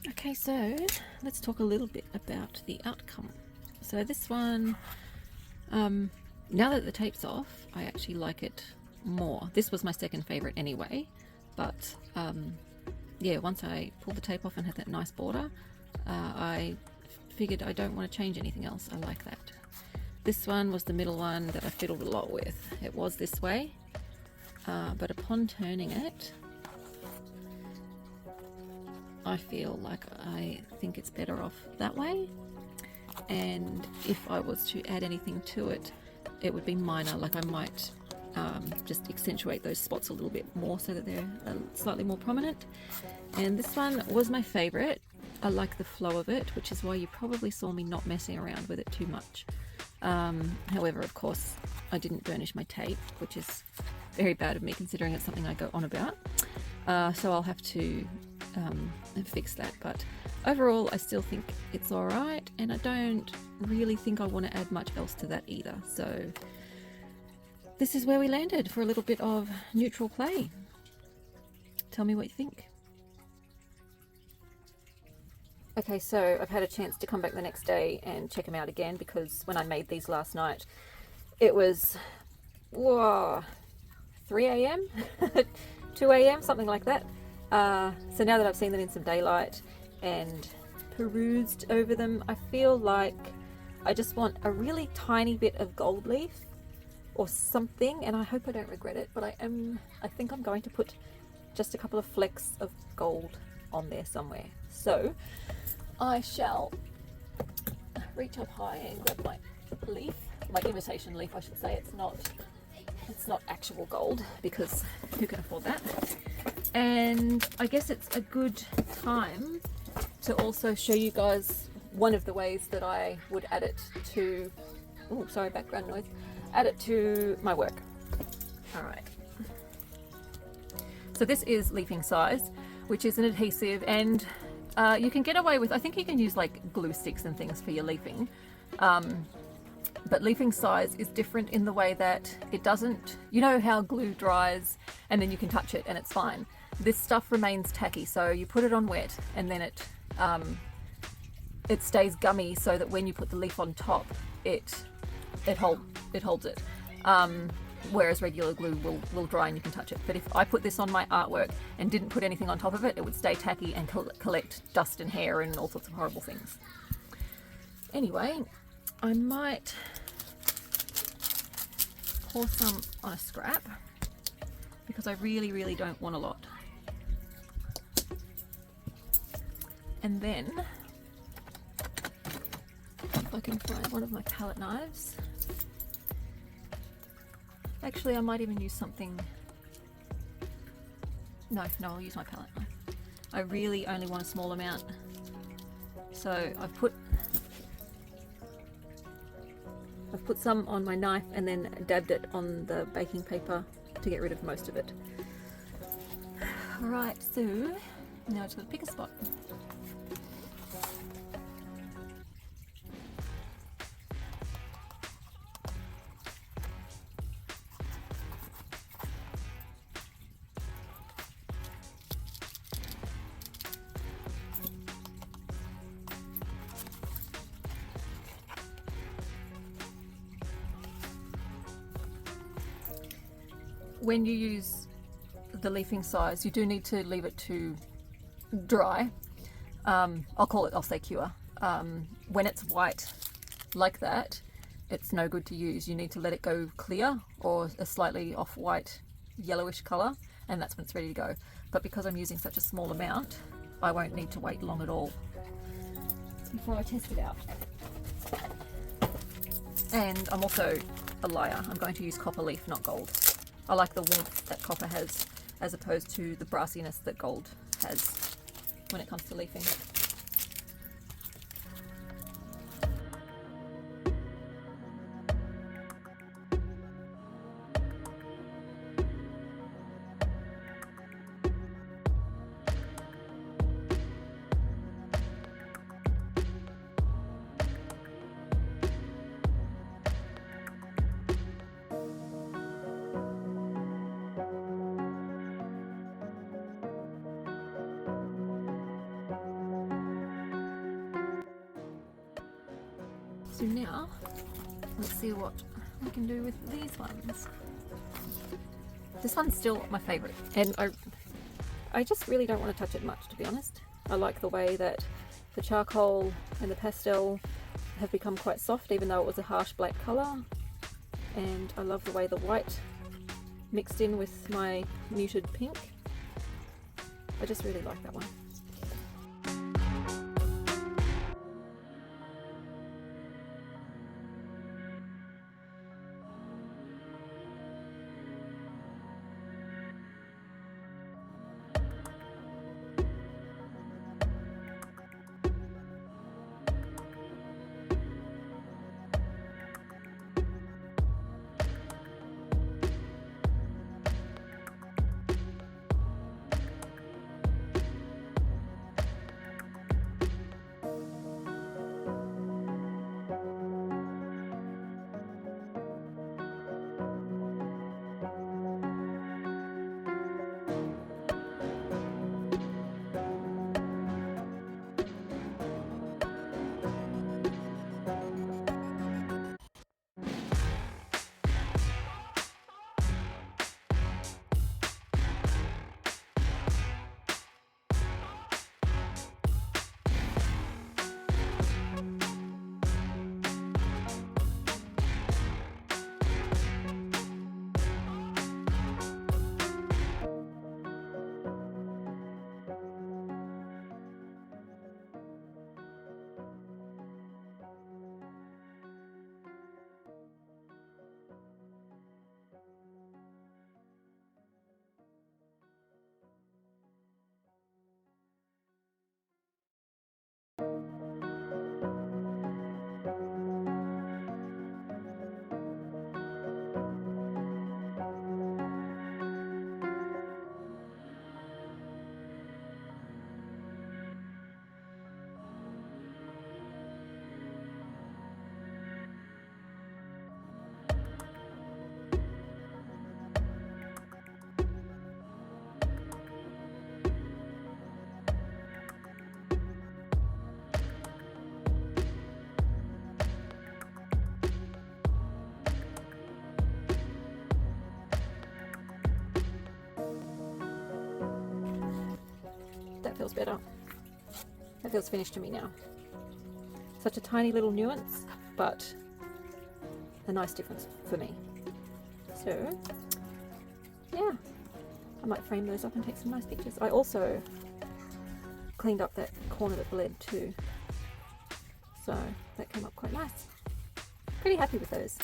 Okay, so let's talk a little bit about the outcome. So this one, now that the tape's off, I actually like it more. This was my second favorite anyway, but yeah, once I pulled the tape off and had that nice border, I figured I don't want to change anything else. I like that. This one was the middle one that I fiddled a lot with. It was this way, but upon turning it, I feel like I think it's better off that way. And if I was to add anything to it, it would be minor. Like I might just accentuate those spots a little bit more so that they're slightly more prominent. And this one was my favorite. I like the flow of it, which is why you probably saw me not messing around with it too much. However, of course, I didn't burnish my tape, which is very bad of me considering it's something I go on about. So I'll have to fix that, but overall I still think it's alright, and I don't really think I want to add much else to that either. So this is where we landed for a little bit of neutral clay. Tell me what you think. Okay, so I've had a chance to come back the next day and check them out again, because when I made these last night it was 3 a.m. 2 a.m, something like that. So now that I've seen them in some daylight and perused over them, I feel like I just want a really tiny bit of gold leaf or something, and I hope I don't regret it, but I think I'm going to put just a couple of flecks of gold on there somewhere. So I shall reach up high and grab my leaf, my imitation leaf I should say. It's not actual gold, because who can afford that? And I guess it's a good time to also show you guys one of the ways that I would add it to, oh sorry, background noise, add it to my work. All right. So this is leafing size, which is an adhesive, and you can get away with, I think you can use like glue sticks and things for your leafing. But leafing size is different in the way that it doesn't, you know how glue dries and then you can touch it and it's fine. This stuff remains tacky, so you put it on wet and then it stays gummy, so that when you put the leaf on top, it holds it. Whereas regular glue will dry and you can touch it. But if I put this on my artwork and didn't put anything on top of it, it would stay tacky and collect dust and hair and all sorts of horrible things. Anyway, I might pour some on a scrap, because I really don't want a lot. And then if I can find one of my palette knives, actually I might even use something, no I'll use my palette knife. I really only want a small amount, so I've put some on my knife and then dabbed it on the baking paper to get rid of most of it. Alright, so now I just got to pick a spot. When you use the leafing size, you do need to leave it to dry. I'll say cure. When it's white like that, it's no good to use. You need to let it go clear or a slightly off-white yellowish color, and that's when it's ready to go. But because I'm using such a small amount, I won't need to wait long at all before I test it out. And I'm also a liar. I'm going to use copper leaf, not gold. I like the warmth that copper has, as opposed to the brassiness that gold has when it comes to leafing. So now, let's see what we can do with these ones. This one's still my favourite, and I just really don't want to touch it much, to be honest. I like the way that the charcoal and the pastel have become quite soft, even though it was a harsh black colour. And I love the way the white mixed in with my muted pink. I just really like that one. That feels better. That feels finished to me now. Such a tiny little nuance, but a nice difference for me. So, yeah, I might frame those up and take some nice pictures. I also cleaned up that corner that bled too, so that came up quite nice. Pretty happy with those.